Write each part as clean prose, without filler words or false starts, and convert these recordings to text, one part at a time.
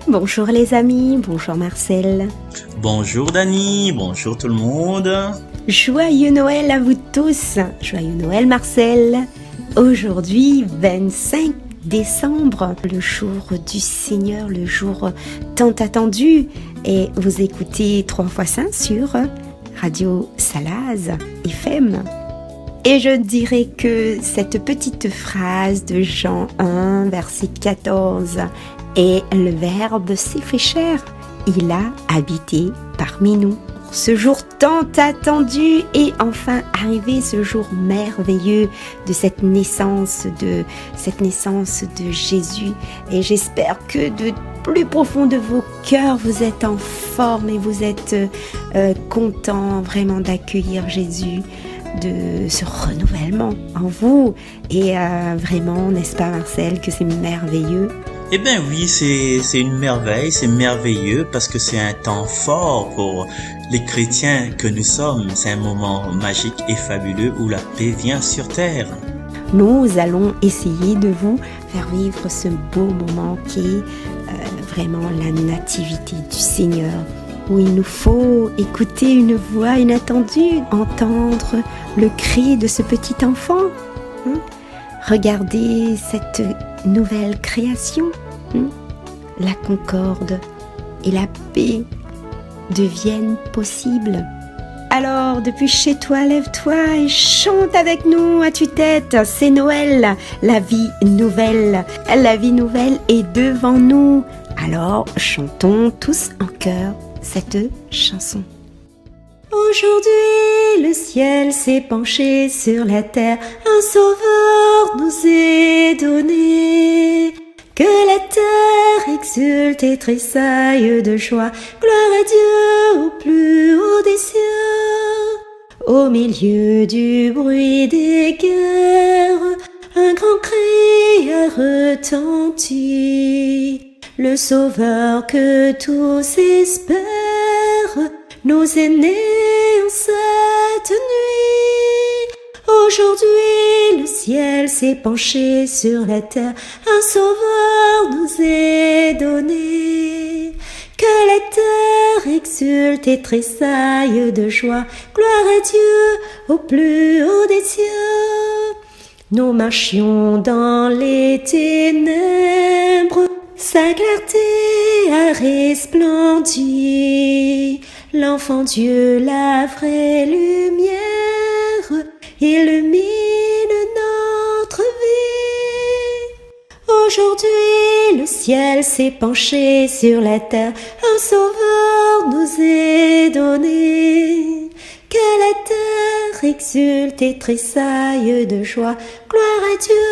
Bonjour les amis, bonjour Marcel. Bonjour Dani, bonjour tout le monde. Joyeux Noël à vous tous. Joyeux Noël Marcel. Aujourd'hui, 25 décembre, le jour du Seigneur, le jour tant attendu. Et vous écoutez 3 fois Saint sur Radio Salaz FM. Et je dirais que cette petite phrase de Jean 1, verset 14, et le Verbe s'est fait chair, il a habité parmi nous. Ce jour tant attendu est enfin arrivé, ce jour merveilleux de cette naissance de Jésus. Et j'espère que de plus profond de vos cœurs, vous êtes en forme et vous êtes contents vraiment d'accueillir Jésus, de ce renouvellement en vous. Et vraiment, n'est-ce pas Marcel, que c'est merveilleux? Eh bien oui, c'est une merveille, c'est merveilleux parce que c'est un temps fort pour les chrétiens que nous sommes. C'est un moment magique et fabuleux où la paix vient sur terre. Nous allons essayer de vous faire vivre ce beau moment qui est vraiment la nativité du Seigneur, où il nous faut écouter une voix inattendue, entendre le cri de ce petit enfant. Regardez cette nouvelle création. La concorde et la paix deviennent possibles. Alors, depuis chez toi, lève-toi et chante avec nous à tue-tête. C'est Noël, la vie nouvelle. La vie nouvelle est devant nous. Alors, chantons tous en chœur cette chanson. Aujourd'hui, le ciel s'est penché sur la terre, un sauveur nous est donné. Que la terre exulte et tressaille de joie, gloire à Dieu au plus haut des cieux. Au milieu du bruit des guerres, un grand cri a retenti. Le Sauveur que tous espèrent nous est né en cette nuit. Aujourd'hui, le ciel s'est penché sur la terre, un sauveur nous est donné. Que la terre exulte et tressaille de joie, gloire à Dieu au plus haut des cieux. Nous marchions dans les ténèbres, sa clarté a resplendi. L'enfant Dieu, la vraie lumière, illumine notre vie. Aujourd'hui, le ciel s'est penché sur la terre, un sauveur nous est donné. Que la terre exulte et tressaille de joie, gloire à Dieu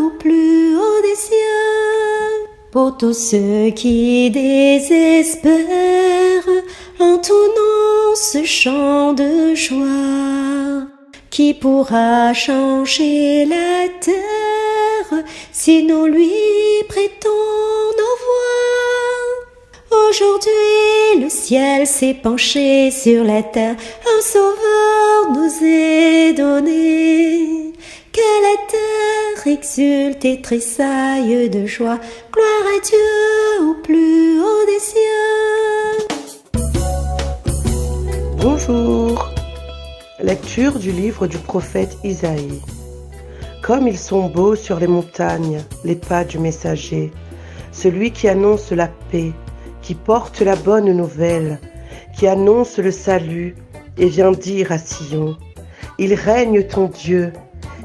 au plus haut des cieux. Pour tous ceux qui désespèrent, entonnons ce chant de joie. Qui pourra changer la terre si nous lui prêtons nos voix? Aujourd'hui, le ciel s'est penché sur la terre, un sauveur nous est donné. Que la terre exulte et tressaille de joie, gloire à Dieu au plus haut des cieux. Bonjour. Lecture du livre du prophète Isaïe. Comme ils sont beaux sur les montagnes, les pas du messager, celui qui annonce la paix, qui porte la bonne nouvelle, qui annonce le salut et vient dire à Sion, il règne ton Dieu.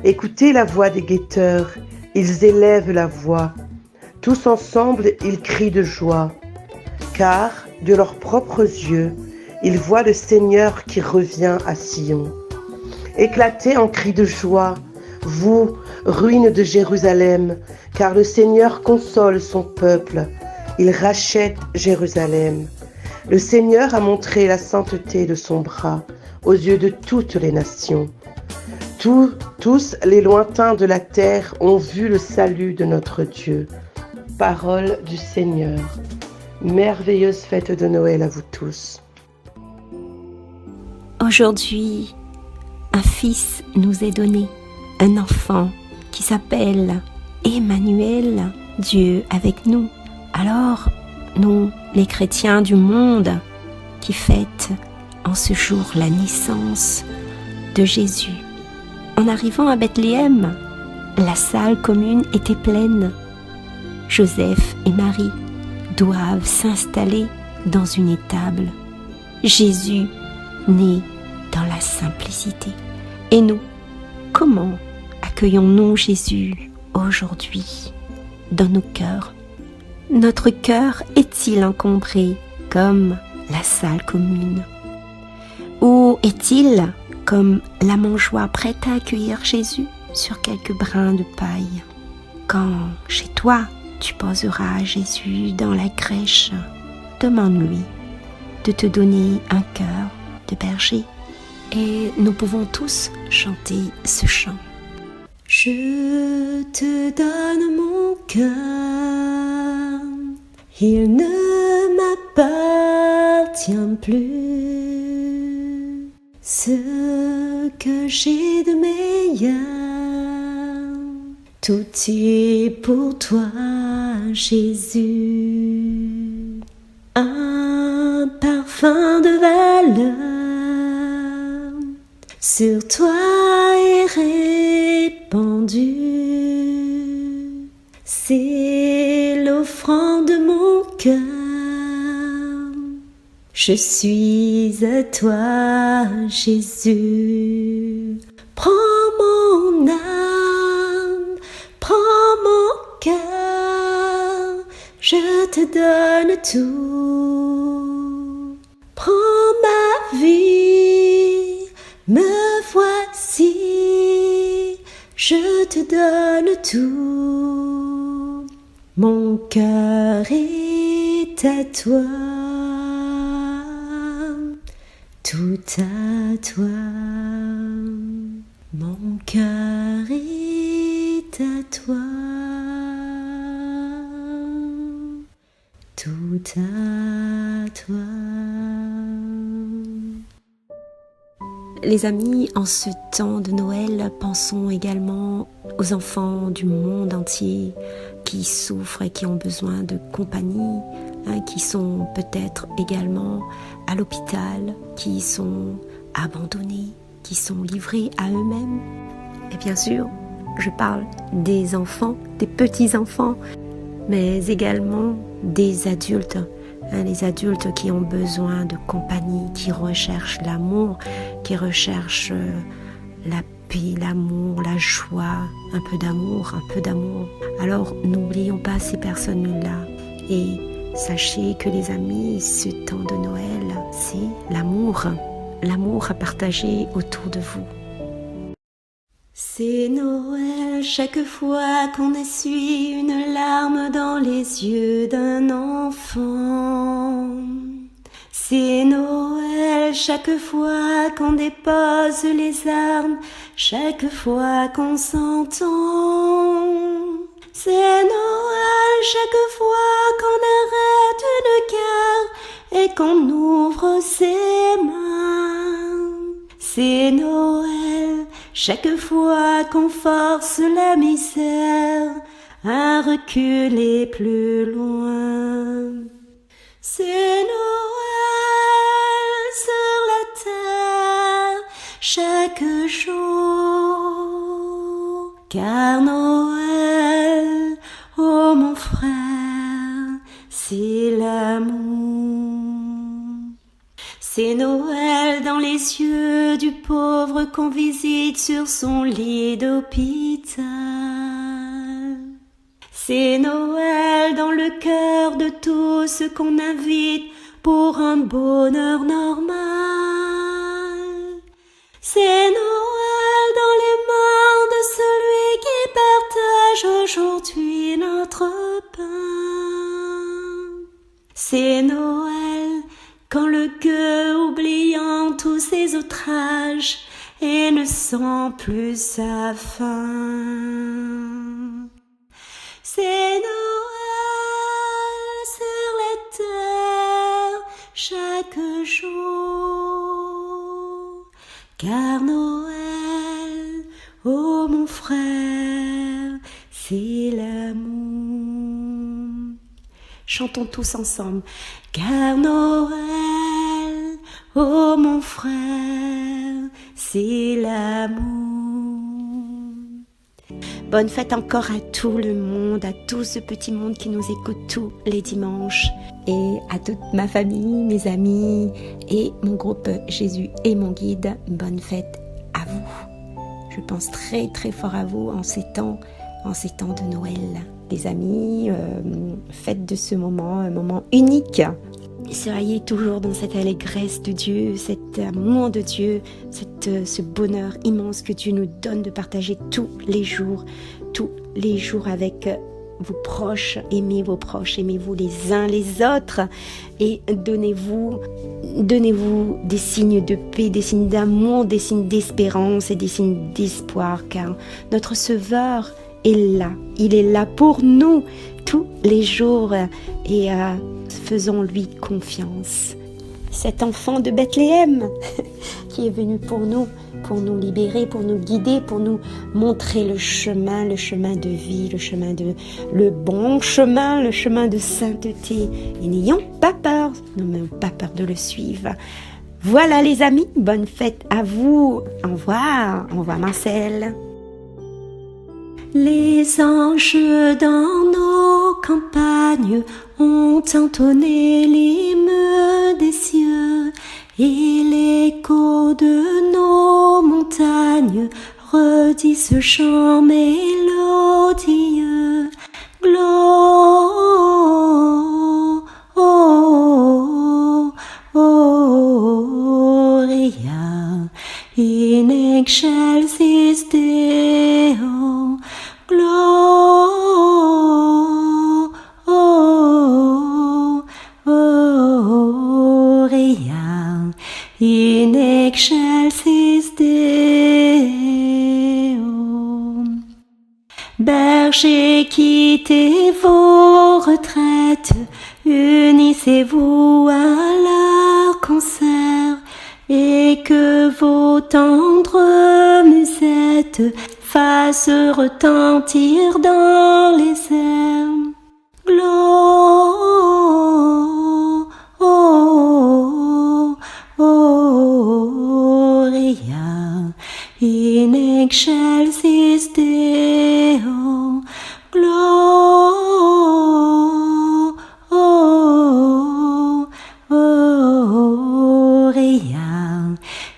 Écoutez la voix des guetteurs, ils élèvent la voix. Tous ensemble, ils crient de joie, car de leurs propres yeux, ils voient le Seigneur qui revient à Sion. Éclatez en cris de joie, vous, ruines de Jérusalem, car le Seigneur console son peuple. Il rachète Jérusalem. Le Seigneur a montré la sainteté de son bras aux yeux de toutes les nations. Tous les lointains de la terre ont vu le salut de notre Dieu. Parole du Seigneur. Merveilleuse fête de Noël à vous tous. Aujourd'hui, un fils nous est donné, un enfant qui s'appelle Emmanuel, Dieu avec nous. Alors, nous, les chrétiens du monde, qui fêtent en ce jour la naissance de Jésus. En arrivant à Bethléem, la salle commune était pleine. Joseph et Marie doivent s'installer dans une étable. Jésus naît dans la simplicité. Et nous, comment accueillons-nous Jésus aujourd'hui dans nos cœurs? Notre cœur est-il encombré comme la salle commune? Ou est-il comme la mangeoire prête à accueillir Jésus sur quelques brins de paille? Quand chez toi tu poseras Jésus dans la crèche, demande-lui de te donner un cœur de berger. Et nous pouvons tous chanter ce chant. Je te donne mon cœur, il ne m'appartient plus. Ce que j'ai de meilleur, tout est pour toi, Jésus. Un parfum de valeur sur toi est répandu. C'est l'offrande de mon cœur. Je suis à toi, Jésus. Prends mon âme, prends mon cœur, je te donne tout. Prends ma vie, me voici, je te donne tout. Mon cœur est à toi, tout à toi. Mon cœur est à toi, tout à toi. Les amis, en ce temps de Noël, pensons également aux enfants du monde entier qui souffrent et qui ont besoin de compagnie, qui sont peut-être également à l'hôpital, qui sont abandonnés, qui sont livrés à eux-mêmes. Et bien sûr, je parle des enfants, des petits-enfants, mais également des adultes. Les adultes qui ont besoin de compagnie, qui recherchent l'amour, qui recherchent la paix, l'amour, la joie, un peu d'amour. Alors n'oublions pas ces personnes-là et sachez que les amis, ce temps de Noël, c'est l'amour à partager autour de vous. C'est Noël chaque fois qu'on essuie une larme dans les yeux d'un enfant. C'est Noël chaque fois qu'on dépose les armes, chaque fois qu'on s'entend. C'est Noël chaque fois qu'on arrête une guerre et qu'on ouvre ses mains. C'est Noël chaque fois qu'on force la misère à reculer plus loin. C'est Noël sur la terre chaque jour. Car Noël, oh mon frère, c'est l'amour. C'est Noël dans les yeux du pauvre qu'on visite sur son lit d'hôpital. C'est Noël dans le cœur de tous qu'on invite pour un bonheur normal. C'est Noël dans les mains de celui qui partage aujourd'hui notre pain. C'est Noël quand le gueux, oubliant tous ses outrages, et ne sent plus sa faim. C'est Noël sur la terre chaque jour. Car Noël, oh mon frère, c'est l'amour. Chantons tous ensemble. Car Noël, oh mon frère, c'est l'amour. Bonne fête encore à tout le monde, à tout ce petit monde qui nous écoute tous les dimanches, et à toute ma famille, mes amis et mon groupe Jésus est mon guide. Bonne fête à vous. Je pense très très fort à vous en ces temps de Noël. Les amis, faites de ce moment un moment unique. Soyez toujours dans cette allégresse de Dieu, cet amour de Dieu, ce bonheur immense que Dieu nous donne de partager tous les jours avec vos proches. Aimez vos proches, aimez-vous les uns les autres et donnez-vous des signes de paix, des signes d'amour, des signes d'espérance et des signes d'espoir, car notre Sauveur est là. Il est là pour nous tous les jours et faisons-lui confiance. Cet enfant de Bethléem qui est venu pour nous libérer, pour nous guider, pour nous montrer le chemin de vie, le bon chemin, le chemin de sainteté. Et n'ayons pas peur de le suivre. Voilà les amis, bonne fête à vous. Au revoir Marcel. Les anges dans nos campagnes ont entonné l'hymne des cieux, et l'écho de nos montagnes redit ce chant mélodieux. Gloria in excelsis Deo. Gloria in excelsis Deo. Bergers, quittez vos retraites, unissez-vous à leur concert, et que vos tendres musettes fasse retentir dans les airs. Gloria in excelsis Deo. Gloria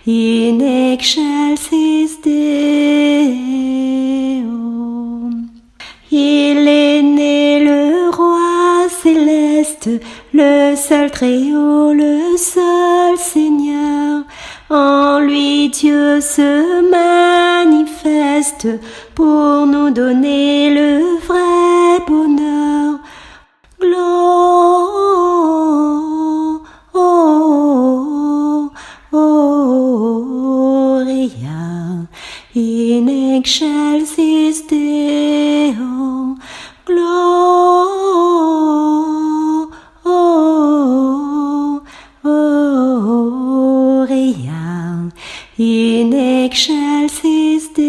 in excelsis Deo. Il est né le roi céleste, le seul Très-Haut, le seul Seigneur. En lui Dieu se manifeste pour nous donner le vrai bonheur. Gloria in excelsis Deo. Gloria in excelsis Deo.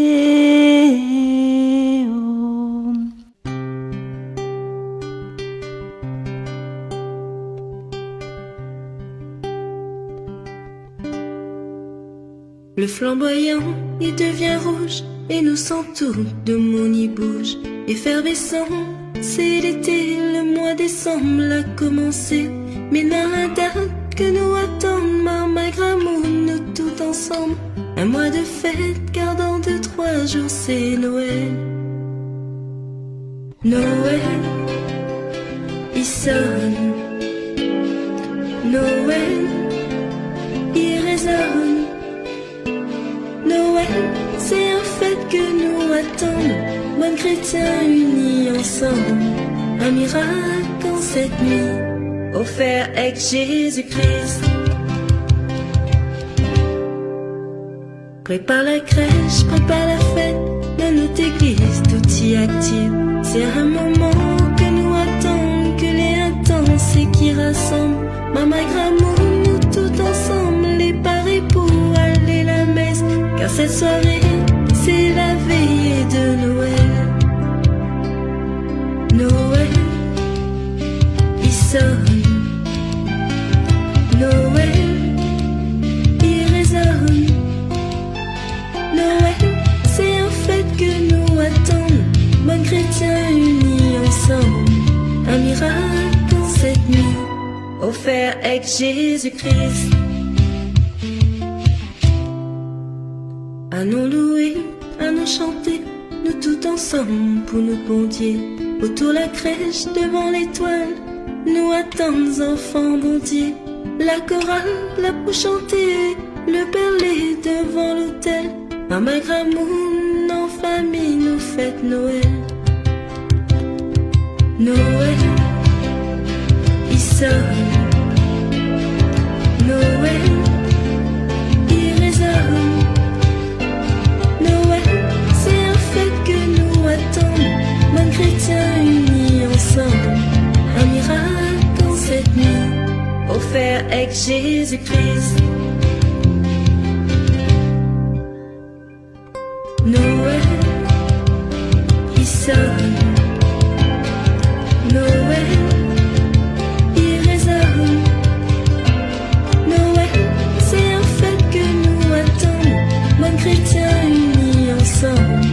Le flamboyant, il devient rouge, et nous sentons de mon y bouge. Effervescent, c'est l'été, le mois décembre a commencé. Mais dans la date que nous attendons, Mama Gramour, nous tout ensemble. Un mois de fête, car dans 2-3 jours c'est Noël. Noël, il sonne. Noël, il résonne. Noël, c'est un fête que nous attendons, bonnes chrétiens unis ensemble. Un miracle en cette nuit, offert avec Jésus-Christ. Prépare la crèche, prépare la fête, dans notre église, tout y active. C'est un moment que nous attendons, que les intenses et qui rassemblent. Mama Gramour, nous tout ensemble, les paris pour aller la messe. Car cette soirée, c'est la veillée de Noël. Noël, il avec Jésus-Christ. À nous louer, à nous chanter, nous tout ensemble pour notre bon Dieu. Autour la crèche, devant l'étoile, nous attendons enfants bon Dieu. La chorale, la pour chanter, le perlé devant l'autel. En magramoun, en famille, nous fête Noël. Noël, il sonne. Noël, il résonne. Noël, c'est un fête que nous attendons. Bon chrétiens unis ensemble. Un miracle en cette nuit, offert avec Jésus-Christ. Noël, il sonne. Noël, il résonne. Noël, c'est un fête que nous attendons. Bon chrétiens unis ensemble.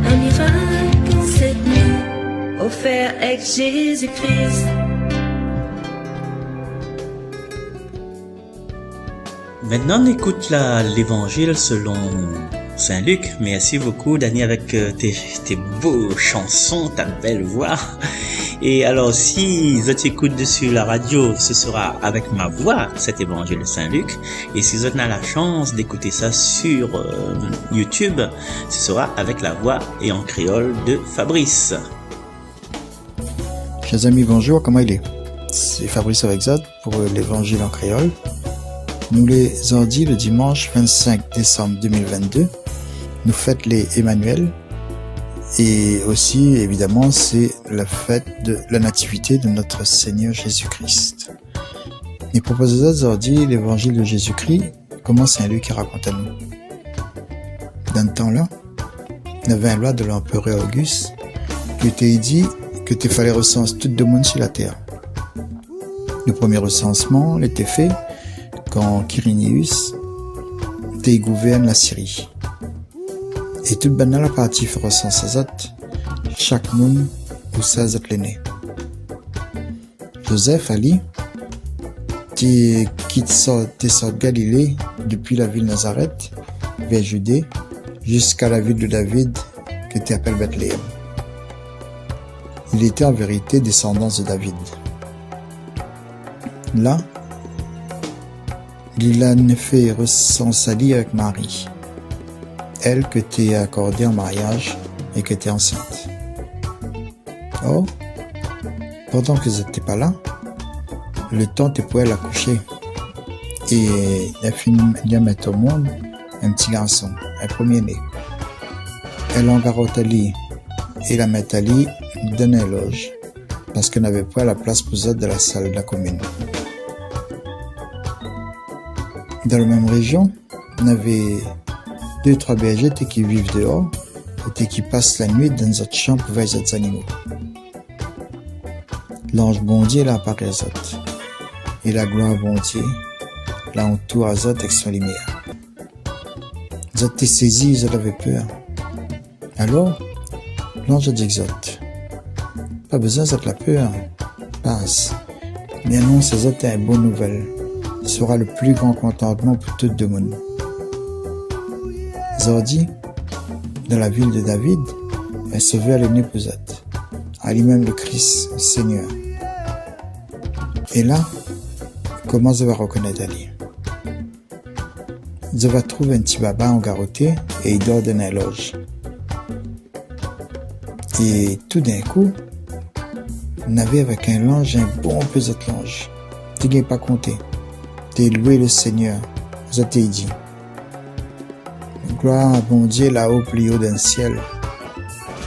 Un miracle en cette nuit, offert avec Jésus-Christ. Maintenant, on écoute l'évangile selon Saint Luc. Merci beaucoup, Dani, avec tes beaux chansons, ta belle voix. Et alors, si vous écoutez dessus la radio, ce sera avec ma voix, cet évangile de Saint Luc. Et si vous avez la chance d'écouter ça sur YouTube, ce sera avec la voix et en créole de Fabrice. Chers amis, bonjour, comment il est? C'est Fabrice avec Zod pour l'évangile en créole. Nous les ordi le dimanche 25 décembre 2022. Nous fêtons les Emmanuel. Et aussi, évidemment, c'est la fête de la nativité de notre Seigneur Jésus-Christ. Les proposés d'ordi l'évangile de Jésus-Christ, comment Saint Luc raconte à nous. Dans ce temps-là, il y avait une loi de l'empereur Auguste qui était dit que il fallait recenser tout le monde sur la terre. Le premier recensement était fait quand Quirinius gouverne la Syrie. Et toute banale la partie fait recenser chaque monde où ça l'aîné. Joseph Ali, qui sort de Galilée depuis la ville de Nazareth vers Judée jusqu'à la ville de David qui était appelée Bethléem. Il était en vérité descendant de David. Là, il a en effet recenser avec Marie, elle que t'es accordée en mariage et que t'es enceinte. Or, pendant que j'étais pas là, le temps te pouvait l'accoucher et il a fini de mettre au monde un petit garçon, un premier-né. Elle en garote Ali et la mette Ali dans une loge parce qu'elle n'avait pas la place pour eux de la salle de la commune. Dans la même région, on avait 2-3 bergers qui vivent dehors et qui passent la nuit dans notre champ pour veiller les animaux. L'ange bon Dieu là apparaît à eux. Et la gloire bon Dieu là entoure à eux avec son lumière. Ils ont été saisis, ils avaient peur. Alors, l'ange a dit aux autres, pas besoin de la peur, passe. Mais annonce aux autres une bonne nouvelle. Ce sera le plus grand contentement pour tout le monde. Zordi, dans la ville de David, est sauvé à l'épousette, à lui-même le Christ, le Seigneur. Et là, comment je vais reconnaître Ali? Je vais trouver un petit baba en garrotté et il dort dans la loge. Et tout d'un coup, on avait avec un linge un bon peu d'autres linge. Tu n'as pas compté. T'es loué le Seigneur, je t'ai dit. Gloire à bon Dieu là-haut plus haut d'un ciel,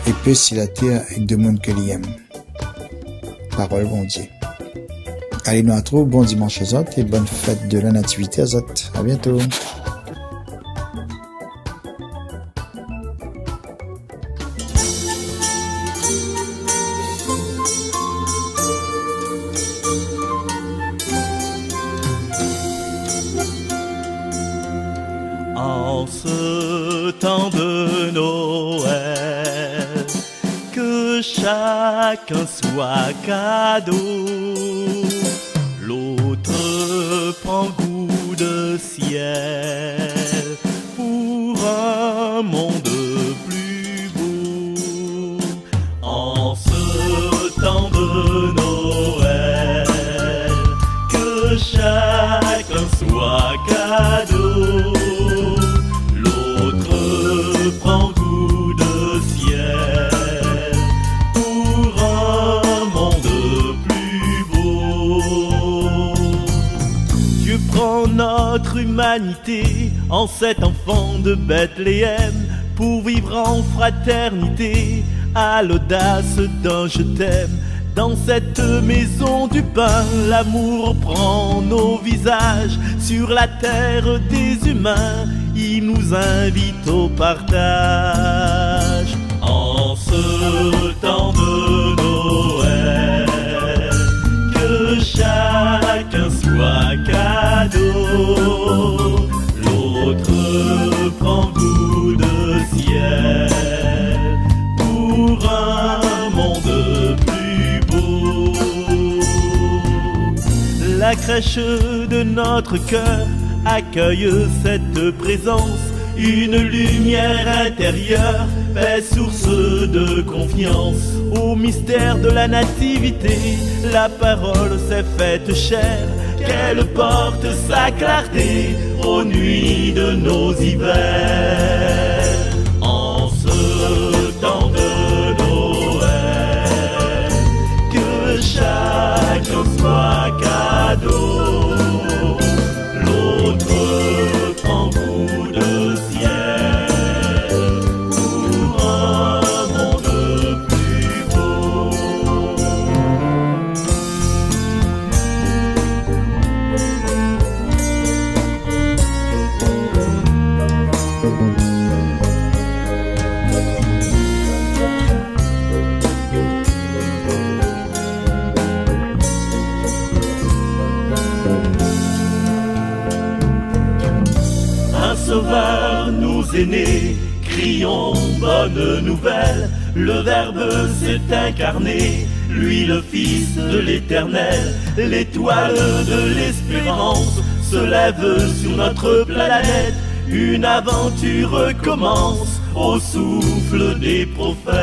et paix sur la terre avec de monde que l'aime. Parole bon Dieu. Allez nous retrouver, bon dimanche aux autres et bonne fête de la nativité aux autres. À bientôt. En ce temps de Noël, que chacun soit cadeau, l'autre prend goût de ciel pour un monde plus beau. En ce temps de Noël, que chacun soit cadeau. L'autre prend goût de ciel pour un monde plus beau. Dieu prend notre humanité en cet enfant de Bethléem pour vivre en fraternité à l'audace d'un je t'aime. Dans cette maison du pain, l'amour prend nos visages. Sur la terre des humains, il nous invite au partage. En ce temps de Noël, que chacun soit cadeau. L'autre prend goût de ciel pour un monde plus beau. La crèche de notre cœur accueille cette présence, une lumière intérieure, paix, source de confiance. Au mystère de la nativité, la parole s'est faite chair, qu'elle porte sa clarté aux nuits de nos hivers. En ce temps de Noël, que chacun soit cadeau. L'autre prend goût de ciel pour un monde plus beau. Un sauveur nous est né, crions bonne nouvelle. Le Verbe s'est incarné, lui le Fils de l'Éternel. L'étoile de l'espérance se lève sur notre planète. Une aventure commence au souffle des prophètes.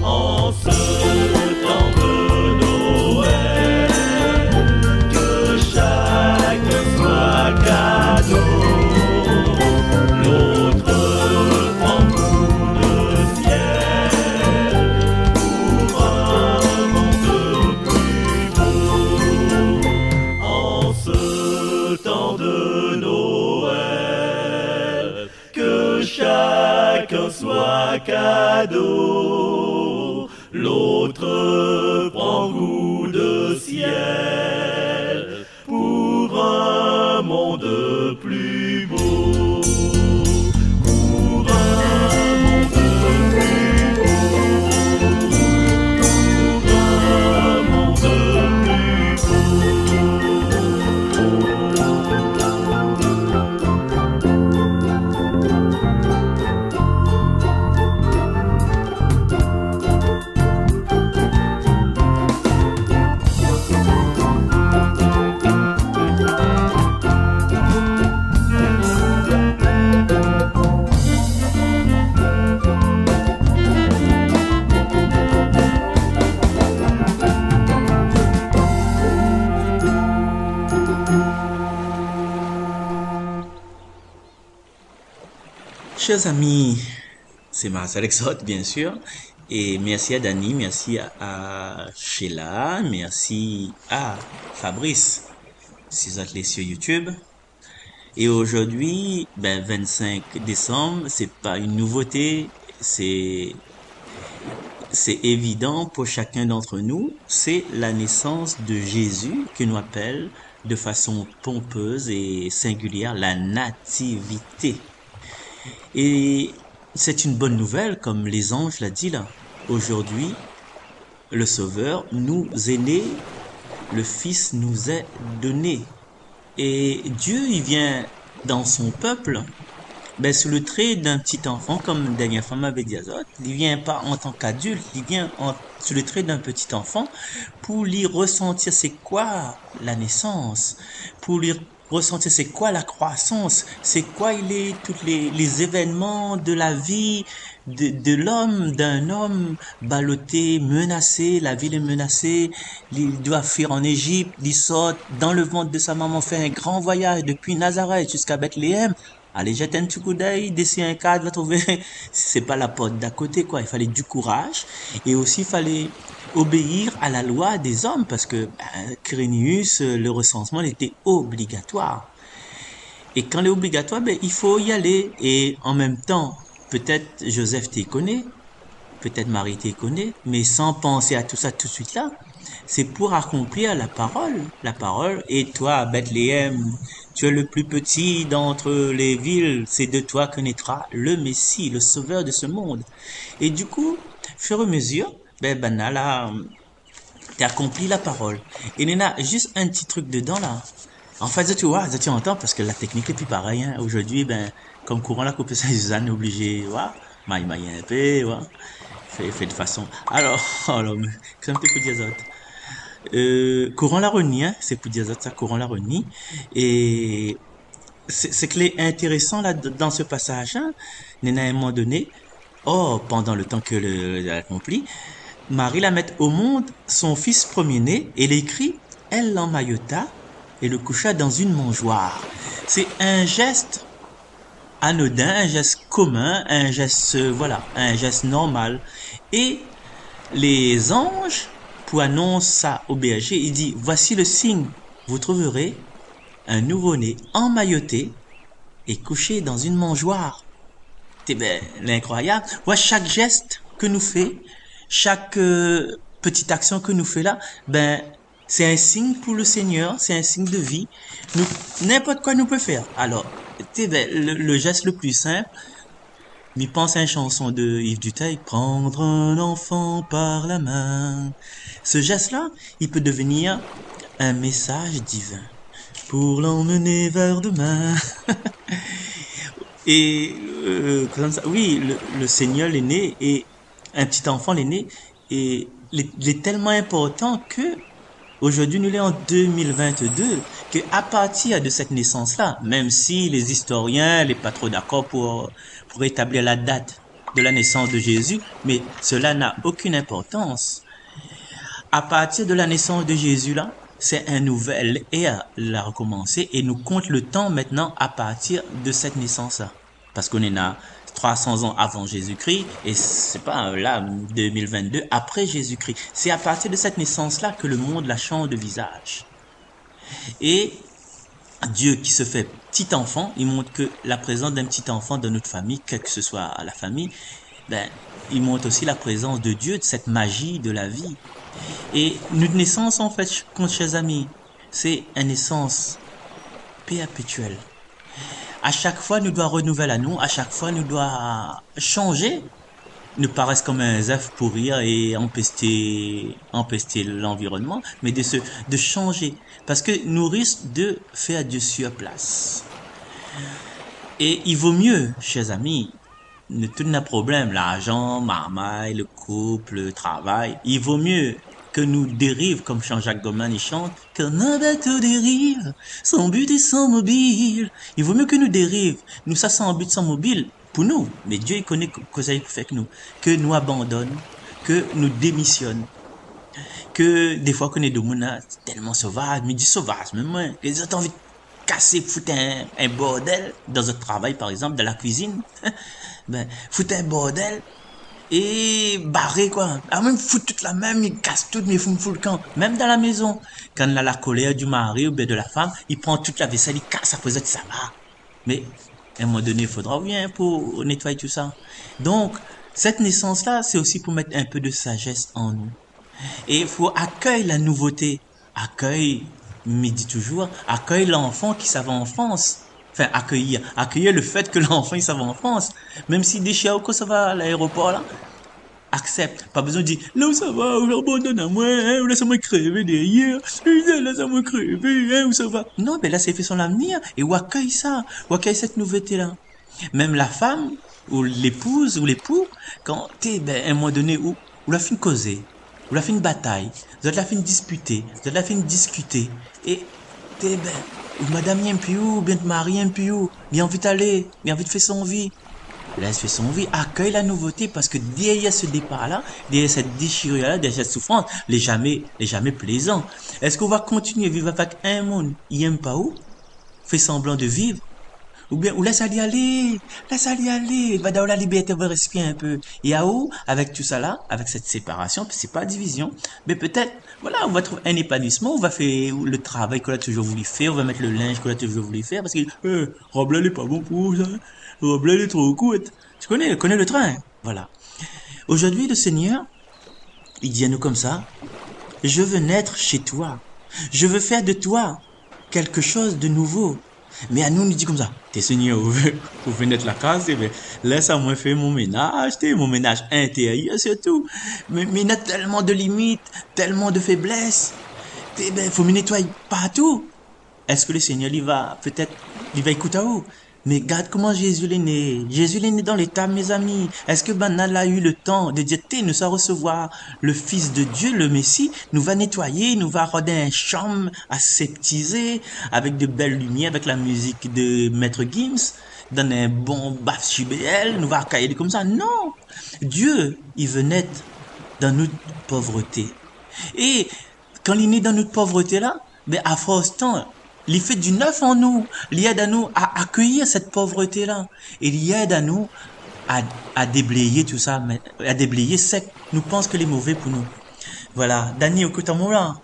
En ce temps de Noël, que chacun soit cadeau. L'autre prend goût de ciel pour un monde plus beau. En ce temps de Noël, que chacun soit cadeau. L'autre prend goût de ciel pour un monde plus beau. Pour un monde plus beau. Pour un monde plus Chers amis, c'est Marcel Exote, bien sûr. Et merci à Dani, merci à Sheila, merci à Fabrice, si vous êtes sur YouTube. Et aujourd'hui, 25 décembre, c'est pas une nouveauté, c'est évident pour chacun d'entre nous. C'est la naissance de Jésus que nous appelle de façon pompeuse et singulière la nativité. Et c'est une bonne nouvelle, comme les anges l'a dit là. Aujourd'hui, le Sauveur nous est né, le Fils nous est donné. Et Dieu, il vient dans son peuple ben, sous le trait d'un petit enfant, comme dernière fois m'avait dit Azot, il vient pas en tant qu'adulte, il vient sous le trait d'un petit enfant pour lui ressentir c'est quoi la naissance, pour lui ressentir c'est quoi la croissance, c'est quoi il est, tous les événements de la vie de l'homme, d'un homme ballotté, menacé, la ville est menacée, il doit fuir en Égypte, il sort dans le ventre de sa maman, fait un grand voyage depuis Nazareth jusqu'à Bethléem. Allez, jette un petit coup d'œil, dessine un cadre, va trouver, c'est pas la porte d'à côté, quoi. Il fallait du courage et aussi il fallait obéir à la loi des hommes parce que, Quirinius, le recensement, il était obligatoire. Et quand il est obligatoire, ben, il faut y aller. Et en même temps, peut-être Joseph t'y connaît, peut-être Marie t'y connaît, mais sans penser à tout ça tout de suite là, c'est pour accomplir la parole. La parole, et toi, Bethléem, tu es le plus petit d'entre les villes, c'est de toi que naîtra le Messie, le sauveur de ce monde. Et du coup, fur et à mesure, ben là, t'as accompli la parole. Et Nena, juste un petit truc dedans là. En fait, tu vois, tu entends parce que la technique est plus pareille. Hein. Aujourd'hui, ben, comme courant la coupe ça, Suzanne est obligé, voilà, maille un peu, voilà, fait de façon. Alors, c'est un peu pour dire ça. Courant la renie, hein, c'est pour dire ça, courant la renie. Et c'est que est intéressant là dans ce passage, hein, Nena à un moment donné, pendant le temps que le accompli, Marie la met au monde son fils premier-né et l'écrit, elle l'emmaillota et le coucha dans une mangeoire. C'est un geste anodin, un geste commun, un geste, voilà, un geste normal. Et les anges, pour annoncer ça au berger, il dit, voici le signe, vous trouverez un nouveau-né emmailloté et couché dans une mangeoire. C'est ben, l'incroyable. Voilà, chaque geste que nous fait, chaque petite action que nous fait là, ben, c'est un signe pour le Seigneur, c'est un signe de vie. N'importe quoi nous peut faire. Alors, ben, le geste le plus simple, m'y pense à une chanson de Yves Duteil, prendre un enfant par la main. Ce geste-là, il peut devenir un message divin pour l'emmener vers demain. Et comme ça, oui, le Seigneur l'est né et un petit enfant l'est né et il est tellement important que aujourd'hui nous sommes en 2022 que à partir de cette naissance-là, même si les historiens n'est pas trop d'accord pour établir la date de la naissance de Jésus, mais cela n'a aucune importance. À partir de la naissance de Jésus là, c'est un nouvel ère la recommencer et nous compte le temps maintenant à partir de cette naissance-là. Parce qu'on est là 300 ans avant Jésus-Christ et c'est pas là 2022 après Jésus-Christ. C'est à partir de cette naissance-là que le monde la change de visage. Et Dieu qui se fait petit enfant, il montre que la présence d'un petit enfant dans notre famille, quelle que ce soit la famille, ben, il montre aussi la présence de Dieu, de cette magie de la vie. Et notre naissance, en fait, chers amis, c'est une naissance perpétuelle. À chaque fois, nous devons renouveler à nous, à chaque fois, nous devons changer, ne pas rester comme un œuf pourrir et empester l'environnement, mais de changer. Parce que nous risquons de faire Dieu sur place. Et il vaut mieux, chers amis, ne tout n'a problème, l'argent, marmaille, le couple, le travail, il vaut mieux que nous dérive, comme Jean-Jacques Goldman il chante, comme un bateau dérive, sans but et sans mobile. Il vaut mieux que nous dérive, nous ça sans but, sans mobile, pour nous, mais Dieu il connaît que ça il fait que nous abandonne, que nous démissionne, que des fois qu'on est de mona tellement sauvage, mais du sauvage, même moi, que les autres ont envie de casser, foutre un bordel dans un travail par exemple, dans la cuisine, ben, foutre un bordel, et barré quoi. Ah, même foutre toute la même, il casse tout, mais il fout le camp. Même dans la maison, quand il a la colère du mari ou bien de la femme, il prend toute la vaisselle, il casse, après ça va. Mais à un moment donné, il faudra bien pour nettoyer tout ça. Donc, cette naissance-là, c'est aussi pour mettre un peu de sagesse en nous. Et il faut accueillir la nouveauté. Me dit toujours, accueille l'enfant qui savait en France. Enfin, accueillir le fait que l'enfant il savait en France. Même si des chiens ou ça va à l'aéroport là, accepte. Pas besoin de dire, là où ça va, où j'abandonne à moi, hein, ou laisse-moi crever derrière, laisse-moi crever, hein, où ça va. Non, ben là c'est fait son avenir, et ou accueille ça, ou accueille cette nouveauté là. Même la femme, ou l'épouse, ou l'époux, quand t'es, ben, à un moment donné, où la fin causer, où la fin bataille, vous êtes la fin disputer, vous êtes la fin discuter, et t'es, ben, ou madame y un peu où, bien te marier un peu où, bien envie d'aller, bien envie de faire son vie. Laisse faire son vie, accueille la nouveauté, parce que derrière ce départ-là, derrière cette déchirure-là, derrière cette souffrance, les jamais plaisant. Est-ce qu'on va continuer à vivre avec un monde, il aime pas où, fait semblant de vivre, ou bien, ou laisse aller, va dans la liberté, va respirer un peu. Et à où, avec tout ça là, avec cette séparation, puis c'est pas division, mais peut-être, voilà, on va trouver un épanouissement, on va faire le travail qu'on a toujours voulu faire, on va mettre le linge qu'on a toujours voulu faire, parce que, Robert, il est pas bon pour ça, Robert, il est trop court. Connais le train. Voilà. Aujourd'hui, le Seigneur, il dit à nous comme ça, je veux naître chez toi. Je veux faire de toi quelque chose de nouveau. Mais à nous, on nous dit comme ça, t'es Seigneur, vous venez naître la case, mais laisse-moi faire mon ménage, mon ménage intérieur surtout. Mais il y a tellement de limites, tellement de faiblesses. Ben, faut me nettoyer partout. Est-ce que le Seigneur, il va écouter à vous? Mais regarde comment Jésus est né. Jésus est né dans l'état, mes amis. Est-ce que Banal a eu le temps de dire, nous allons recevoir le Fils de Dieu, le Messie, nous va nettoyer, nous va rendre un chambre aseptisé, avec de belles lumières, avec la musique de Maître Gims, dans un bon baf JBL, nous va accueillir comme ça. Non! Dieu, il veut naître dans notre pauvreté. Et quand il est né dans notre pauvreté là, ben à force temps, il fait du neuf en nous. Il aide à nous à accueillir cette pauvreté-là. Et il aide à nous à déblayer tout ça, à déblayer ce que nous pensons que les mauvais pour nous. Voilà. Dani, écoute à moi là.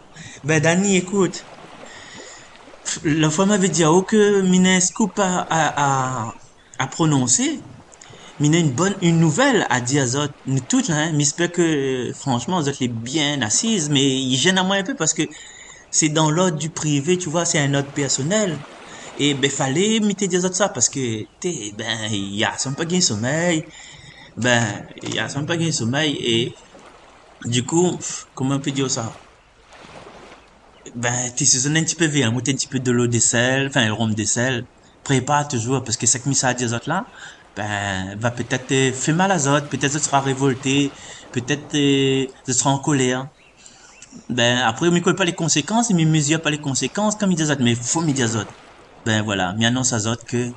Ben, Dani, écoute. La fois m'avait dit que mine scoop à prononcer. Mine une nouvelle à dire aux autres. Nous toutes là, hein. J'espère que, franchement, aux autres les bien assises, mais ils gênent à moi un peu parce que c'est dans l'ordre du privé, tu vois, c'est un ordre personnel. Et ben, fallait m'imiter des autres ça, parce que, ben, il y a sans pas gain sommeil. Ben, il y a sans pas gain sommeil, et, du coup, comment on peut dire ça? Ben, t'es saisonné un petit peu vite, monter un petit peu de l'eau de sel, enfin, le rhum de sel. Prépare toujours, parce que c'est que ça à des autres là, ben, va peut-être faire mal à autres, peut-être tu seras révolté, peut-être tu seras en colère. Ben, après, on ne colle pas les conséquences, mais mesure pas les conséquences, comme il dit mais faut me dire autres. Ben voilà, mi annonce à autres que,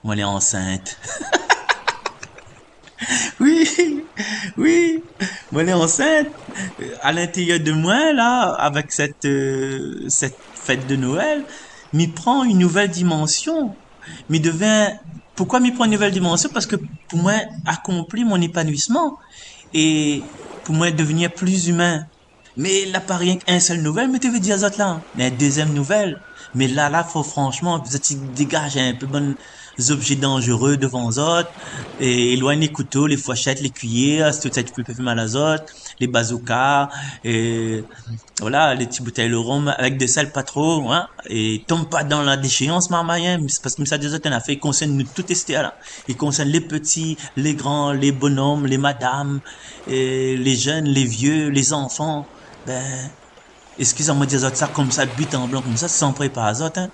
moi, elle est enceinte. Oui, oui, moi, elle est enceinte. À l'intérieur de moi, là, avec cette fête de Noël, m'y prend une nouvelle dimension. M'y devient, pourquoi m'y prend une nouvelle dimension? Parce que, pour moi, accomplir mon épanouissement. Et, pour moi, devenir plus humain. Mais là, pas rien qu'un seul nouvelle, mais tu veux dire aux autres là. Mais deuxième nouvelle. Mais là, faut franchement, peut-être qu'ils dégagent un peu bon objets dangereux devant les autres, et éloigne les couteaux, les fourchettes, les cuillères, tout ça, tu peux faire mal aux autres, les bazookas, et voilà, les petits bouteilles de rhum, avec de sel pas trop, hein, et tombe pas dans la déchéance, marmaille, parce que ça, des autres, on a fait, il concerne nous tout testé, là. Il concerne les petits, les grands, les bonhommes, les madames, et les jeunes, les vieux, les enfants. Ben, excusez-moi de dire ça comme ça, but en blanc comme ça, sans préparer à autres, hein.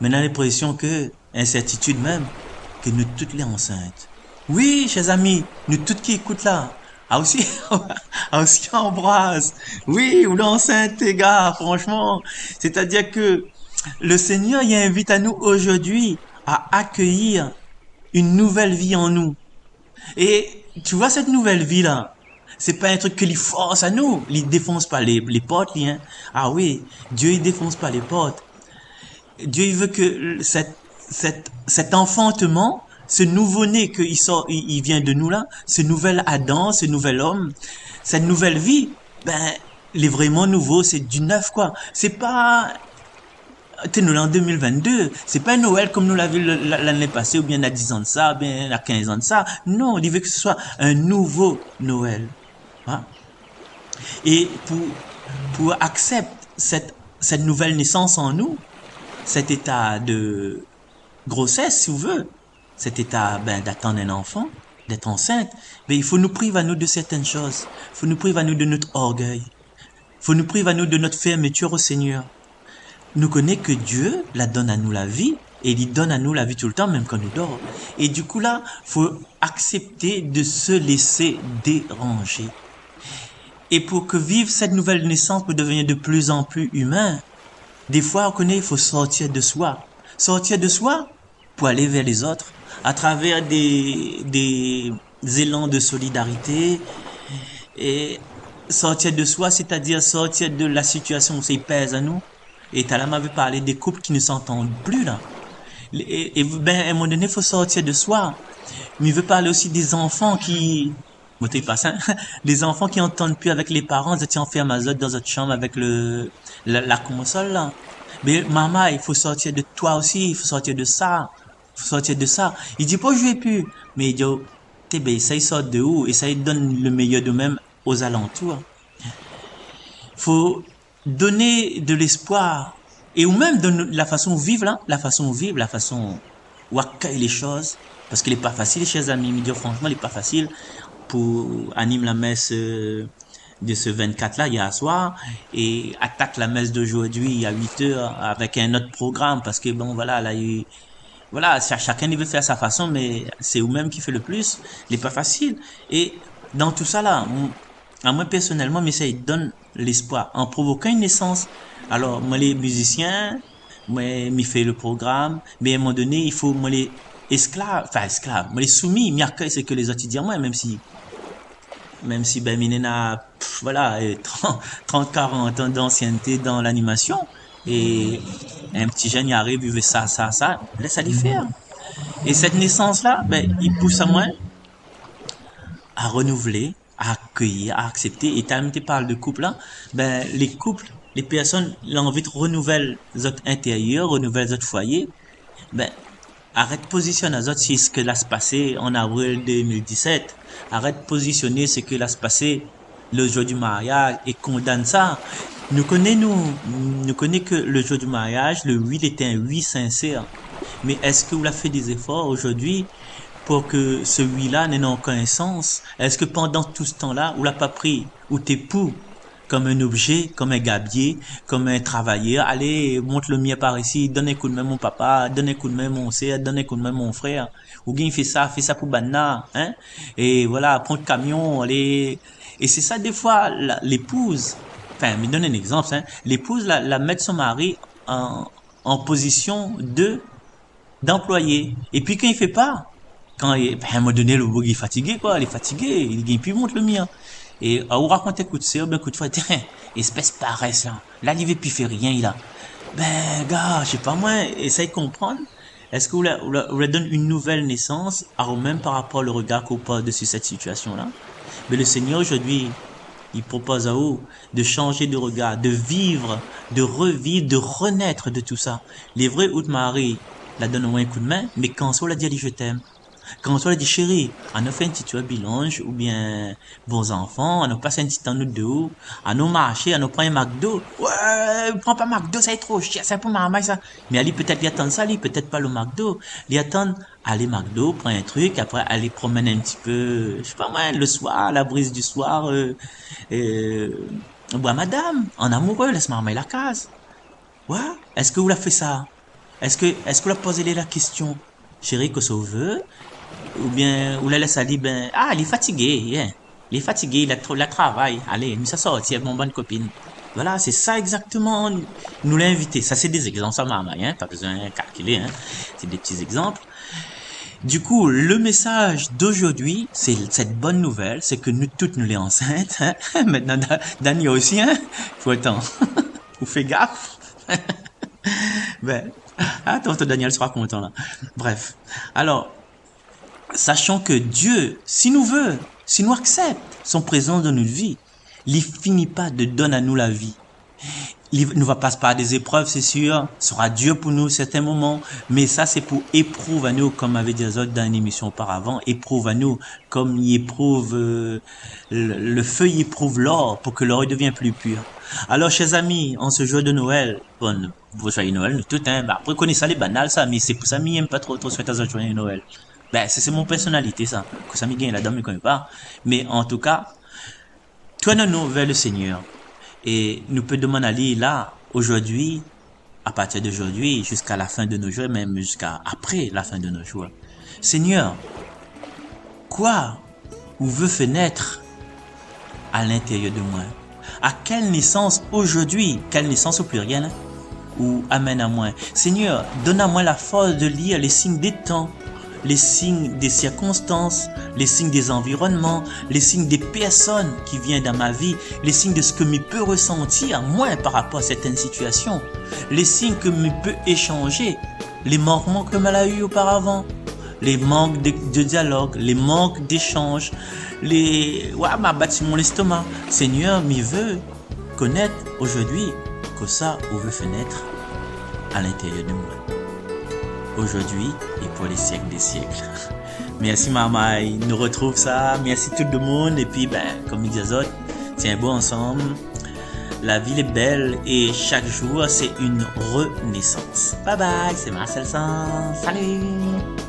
Maintenant, l'impression que, incertitude même, que nous toutes les enceintes. Oui, chers amis, nous toutes qui écoutent là, aussi, aussi embrasse. Oui, ou l'enceinte, les gars, franchement. C'est-à-dire que le Seigneur, il invite à nous aujourd'hui à accueillir une nouvelle vie en nous. Et, tu vois cette nouvelle vie là, c'est pas un truc que lui force à nous. Il défonce pas les portes, lui, hein. Ah oui, Dieu, il défonce pas les portes. Dieu, il veut que cet enfantement, ce nouveau-né il vient de nous là, ce nouvel Adam, ce nouvel homme, cette nouvelle vie, ben, il est vraiment nouveau, c'est du neuf, quoi. C'est pas, t'es nous là en 2022, c'est pas un Noël comme nous l'avons l'année passée, ou bien à 10 ans de ça, ou bien à 15 ans de ça. Non, il veut que ce soit un nouveau Noël. Hein? Et pour accepter cette nouvelle naissance en nous, cet état de grossesse, si vous voulez, cet état, ben, d'attendre un enfant, d'être enceinte, ben, il faut nous priver à nous de certaines choses. Il faut nous priver à nous de notre orgueil. Il faut nous priver à nous de notre fermeture au Seigneur. nous connaît que Dieu la donne à nous la vie, et il donne à nous la vie tout le temps, même quand nous dort. Et du coup là, faut accepter de se laisser déranger. Et pour que vivre cette nouvelle naissance peut devenir de plus en plus humain, des fois on connaît, il faut sortir de soi. Sortir de soi pour aller vers les autres, à travers des élans de solidarité, et sortir de soi, c'est-à-dire sortir de la situation où ça pèse à nous. Et Tala m'avait parlé des couples qui ne s'entendent plus là. Et ben, à un moment donné, il faut sortir de soi. Mais il veut parler aussi des enfants qui... Bon, t'es pas ça. Les enfants qui entendent plus avec les parents, ils étaient enfermés dans votre chambre avec la console là. Mais maman, il faut sortir de toi aussi, il faut sortir de ça. Il faut sortir de ça. Il dit pas je vais plus. Mais il dit, oh, t'es ben, ça, il sort de où? Et ça, il donne le meilleur d'eux-mêmes aux alentours. Faut donner de l'espoir. Et ou même de la façon de vivre là, la façon où accueillir les choses. Parce qu'il n'est pas facile, chers amis. Me dire franchement, il n'est pas facile pour animer la messe de ce 24 là hier soir et attaque la messe d'aujourd'hui à 8 heures avec un autre programme parce que bon voilà là voilà chacun il veut faire sa façon mais c'est vous-même qui fait le plus, il n'est pas facile et dans tout ça là à moi personnellement mais ça il donne l'espoir en provoquant une naissance. Alors moi les musiciens moi m'y fait le programme mais à un moment donné il faut moi les esclaves moi les soumis m'y accueille c'est que les autres disent moi même si ben Minena voilà 30 40 ans d'ancienneté dans l'animation et un petit jeune y arrive il veut ça laisse aller faire et cette naissance là ben il pousse à moi à renouveler à accueillir à accepter et tu parles de couple là ben les couples les personnes l'envie de renouveler votre intérieur renouveler votre foyer ben arrête de positionner les autres sur ce que là se passé en avril 2017. Arrête de positionner ce que là se passé le jour du mariage et condamne ça. Nous connaissons que le jour du mariage, le oui était un oui sincère. Mais est-ce que vous avez fait des efforts aujourd'hui pour que ce oui-là n'ait aucun sens? Est-ce que pendant tout ce temps-là, vous l'avez pas pris ou t'es pour comme un objet, comme un gabier, comme un travailleur. Allez, monte le mien par ici, donne un coup de main mon papa, donne un coup de main mon sœur, donne un coup de main mon frère. Ou bien fais ça pour Banna, hein. Et voilà, prends le camion, allez. Et c'est ça des fois l'épouse. Enfin, me donne un exemple, hein. L'épouse la met son mari en position d'employé. Et puis quand il fait pas, à un moment donné le beau il est fatigué quoi, il est fatigué, il gagne plus monte le mien. Et on raconte un coup de sœur, ben coup de fois, espèce paresse là. Là, il veut plus faire rien, il a. Ben, gars, je sais pas moi, essaye de comprendre. Est-ce que vous la donne une nouvelle naissance, alors même par rapport au regard qu'on porte dessus cette situation-là? Mais le Seigneur aujourd'hui, il propose à vous de changer de regard, de vivre, de revivre, de renaître de tout ça. Les vrais Haute Marie la donne un coup de main, mais quand on l'a dit je t'aime. Quand on a dit chérie, on a fait un petit bilange ou bien vos enfants, on a passé un petit temps nous deux, on a marché, on a pris un McDo. Ouais, prends pas McDo, ça est trop cher, c'est pour maman ça. Mais Ali peut-être lui attendre ça, lui peut-être pas le McDo. Lui attendre aller McDo, prendre un truc, après aller promener un petit peu, je sais pas moi, le soir, la brise du soir, bois madame, en amoureux, laisse maman la case. Ouais, est-ce que vous l'avez fait ça? Est-ce que vous l'avez posé la question? Chérie, que ça veut? Ou bien, ou la laisse aller, ben, il est fatigué, yeah. Il est fatigué, il a travail. Allez, nous ça sortir, mon bonne copine. Voilà, c'est ça exactement, nous l'a invité. Ça, c'est des exemples, ça m'a hein, pas besoin de calculer, hein. C'est des petits exemples. Du coup, le message d'aujourd'hui, c'est cette bonne nouvelle, c'est que nous toutes, nous les enceintes, hein. Maintenant, Daniel aussi, hein. Faut attendre. Vous faites gaffe. Ben, attends, Daniel sera content, là. Bref. Alors, sachant que Dieu, si nous accepte son présence dans notre vie, il finit pas de donner à nous la vie. Il nous va passer par des épreuves, c'est sûr. Ce sera dur pour nous certains moments, mais ça c'est pour éprouver à nous, comme avait dit les autres dans une émission auparavant, éprouve à nous, comme il éprouve le feu, il éprouve l'or pour que l'or devienne plus pur. Alors, chers amis, en ce jour de Noël, bon, vous joyeux Noël, nous tout, hein, après connaissez ça les banals, ça, mais c'est pour ça, j'aime pas trop souhaiter un joyeux Noël. Ben, c'est mon personnalité, ça. Que ça m'y gagne là-dedans, je ne connais pas. Mais en tout cas, tournons-nous vers le Seigneur. Et nous pouvons demander à lui, là, aujourd'hui, à partir d'aujourd'hui, jusqu'à la fin de nos jours, même jusqu'à après la fin de nos jours. Seigneur, quoi ou veut faire naître à l'intérieur de moi? À quelle naissance aujourd'hui, quelle naissance au pluriel, hein, ou amène à moi? Seigneur, donne à moi la force de lire les signes des temps, les signes des circonstances, les signes des environnements, les signes des personnes qui viennent dans ma vie, les signes de ce que je peux ressentir moi par rapport à certaines situations, les signes que je peux échanger, les manquements que je eu auparavant, les manques de dialogue, les manques d'échange, m'a battu mon estomac. Seigneur, m'y veut connaître aujourd'hui que ça ou veut fenêtre à l'intérieur de moi. Aujourd'hui et pour les siècles des siècles. Merci maman, nous retrouve ça. Merci tout le monde. Et puis, comme ils disent autres, tiens bon ensemble. La vie est belle et chaque jour, c'est une renaissance. Bye bye, c'est Marcel Sans. Salut!